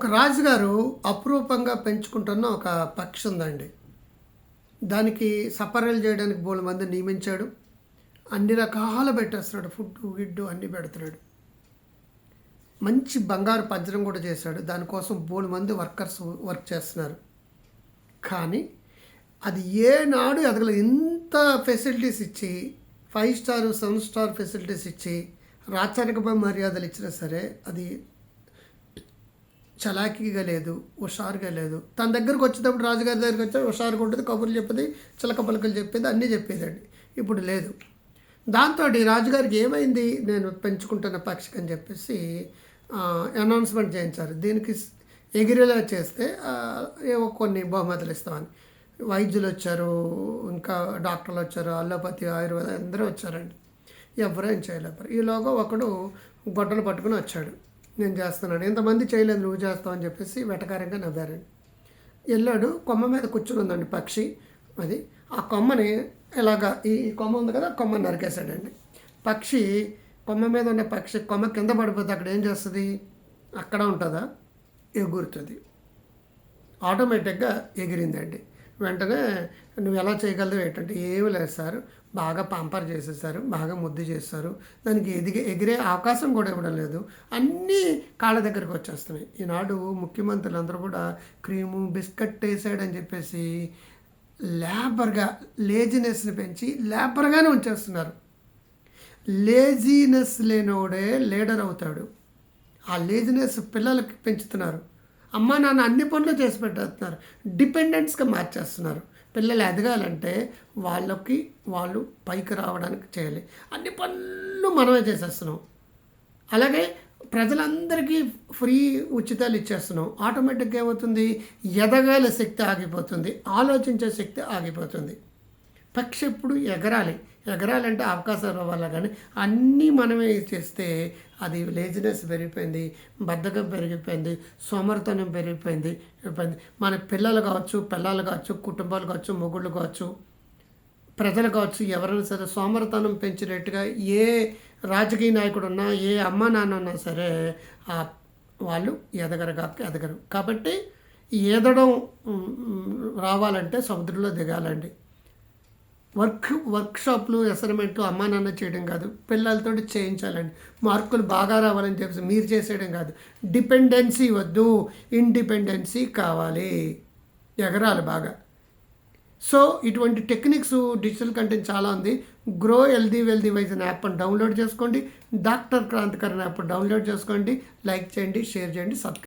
ఒక రాజుగారు అపురూపంగా పెంచుకుంటున్న ఒక పక్షి ఉందండి. దానికి సపర్యలు చేయడానికి బోలెడుమందిని నియమించాడు. అన్ని రకాలు పెట్టేస్తున్నాడు. ఫుడ్డు, గిడ్డు అన్నీ పెడుతున్నాడు. మంచి బంగారు పంజరం కూడా చేశాడు. దానికోసం బోలెడుమంది వర్కర్స్ వర్క్ చేస్తున్నారు. కానీ అది ఏనాడు ఎదగలేదు. ఇంత ఫెసిలిటీస్ ఇచ్చి 5 స్టార్ 7 స్టార్ ఫెసిలిటీస్ ఇచ్చి రాచరిక మర్యాదలు ఇచ్చినా సరే అది చలాకీగా లేదు, హుషారుగా లేదు. తన దగ్గరకు వచ్చేటప్పుడు రాజుగారి దగ్గరికి వచ్చి హుషారుగా ఉంటుంది, కబుర్లు చెప్పేది, చిలక పలకలు చెప్పేది, అన్నీ చెప్పేదండి. ఇప్పుడు లేదు. దాంతో రాజుగారికి ఏమైంది, నేను పెంచుకుంటున్న పక్షికి అని చెప్పేసి అనౌన్స్మెంట్ చేయించారు. దీనికి ఎగిరేలా చేస్తే ఏవో కొన్ని బహుమతులు ఇస్తామని. వైద్యులు వచ్చారు, ఇంకా డాక్టర్లు వచ్చారు, అల్లోపతి, ఆయుర్వేద అందరూ వచ్చారండి. ఎవరూ ఏం చేయలేపారు. ఈలోగా ఒకడు గొడ్డలు పట్టుకుని వచ్చాడు. నేను చేస్తున్నాను, ఎంతమంది చేయలేదు, నువ్వు చేస్తావు అని చెప్పేసి వెటకారంగా నవ్వారండి. వెళ్ళాడు, కొమ్మ మీద కూర్చుని ఉందండి పక్షి. అది ఆ కొమ్మని ఇలాగా ఈ కొమ్మ ఉంది కదా, కొమ్మని నరికేశాడండి. పక్షి కొమ్మ మీద ఉన్న పక్షి కొమ్మ కింద పడిపోతే అక్కడ ఏం చేస్తుంది, అక్కడ ఉంటుందా, ఎగురుతుంది. ఆటోమేటిక్గా ఎగిరిందండి. వెంటనే నువ్వు ఎలా చేయగలవు ఏంటంటే, ఏమి లేదు సార్, బాగా పంపర్ చేసేసారు, బాగా ముద్దు చేస్తారు, దానికి ఎగిరే అవకాశం కూడా ఇవ్వడం లేదు, అన్నీ కాళ్ళ దగ్గరికి వచ్చేస్తున్నాయి. ఈనాడు ముఖ్యమంత్రులు అందరూ కూడా క్రీము బిస్కెట్ వేసాడని చెప్పేసి లేబర్గా లేజినెస్ని పెంచి లేబర్గానే ఉంచేస్తున్నారు. లేజినెస్ లేనోడే లీడర్ అవుతాడు. ఆ లేజినెస్ పిల్లలకి పెంచుతున్నారు. అమ్మా నాన్న అన్ని పనులు చేసి పెట్టేస్తున్నారు. డిపెండెంట్స్గా మార్చేస్తున్నారు. పిల్లలు ఎదగాలంటే వాళ్ళు పైకి రావడానికి చేయాలి. అన్ని పనులు మనమే చేసేస్తున్నాం. అలాగే ప్రజలందరికీ ఫ్రీ ఉచితాలు ఇచ్చేస్తున్నాం. ఆటోమేటిక్గా ఏమవుతుంది, ఎదగాల శక్తి ఆగిపోతుంది, ఆలోచించే శక్తి ఆగిపోతుంది. పక్షి ఎప్పుడు ఎగరాలంటే అవకాశాలు ఇవ్వాలి. కానీ అన్నీ మనమే చేస్తే అది లేజినెస్ పెరిగిపోయింది, బద్ధకం పెరిగిపోయింది, సోమరితనం పెరిగిపోయింది. మన పిల్లలు కావచ్చు, కుటుంబాలు కావచ్చు, మొగుళ్ళు కావచ్చు, ప్రజలు కావచ్చు, ఎవరైనా సరే సోమరితనం పెంచినట్టుగా ఏ రాజకీయ నాయకుడు ఉన్నా, ఏ అమ్మ నాన్న ఉన్నా సరే వాళ్ళు ఎదగరు. కాబట్టి ఈదడం రావాలంటే సముద్రంలో దిగాలండి. వర్క్షాప్లు, అసైన్మెంట్లు అమ్మా నాన్న చేయడం కాదు, పిల్లలతో చేయించాలండి. మార్కులు బాగా రావాలని చెప్పేసి మీరు చేసేయడం కాదు. డిపెండెన్సీ వద్దు, ఇండిపెండెన్సీ కావాలి, ఎగరాలి బాగా. సో ఇటువంటి టెక్నిక్స్ డిజిటల్ కంటెంట్ చాలా ఉంది. గ్రో హెల్దీ వెల్దీ వైజ్ అనే యాప్ని డౌన్లోడ్ చేసుకోండి. డాక్టర్ క్రాంతికర్ యాప్ డౌన్లోడ్ చేసుకోండి. లైక్ చేయండి, షేర్ చేయండి, సబ్స్క్రైబ్